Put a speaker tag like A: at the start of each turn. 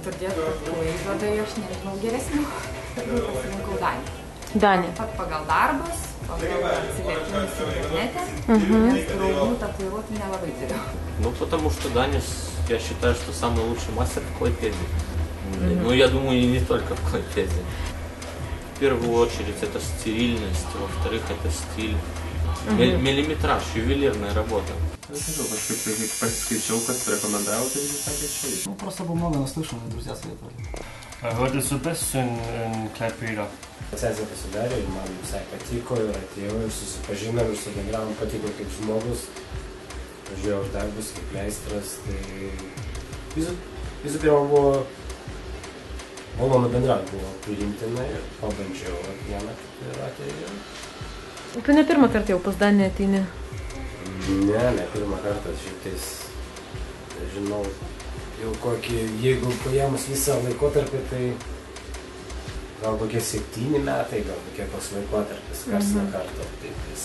A: pridėti, kad Klaipėdai aš nežinau geresnių. Pasirinkau Daniją.
B: Daniją.
A: Pat pagal darbus, pagal atsivertimus internete, nes draugų tatuiruotų nelabai turiu.
C: Ну, потому что Данис, я считаю, что самый лучший мастер в Клайпеде. Ну, я думаю, и не только в Клайпеде. В первую очередь это стерильность, во-вторых, это стиль. Миллиметраж, ювелирная работа.
D: Скажу, что подскочил, как порекомендовал, ты так и чуешь.
E: Ну, просто был много наслышан, друзья советовали.
F: Vad är så bäst en Klaipėda?
G: Sesė pasidarė ir man visai patiko ir atėjau ir susipažinom ir sudalyvavom, patiko kaip žmogus. Važiuojau už darbus kaip meistras, tai visų pirma buvo malonu bendrauti, buvo priimtina ir pabandžiau vieną ir atėjau.
B: Tu ne pirmą kartą jau pas Daniją ateini?
G: Ne pirmą kartą, šitais, žinau, jau kokį, jeigu paėmus visą laikotarpį, tai gal kokie 7 metai, gal kokie toks laikotarpis, kas ne kartą, taip vis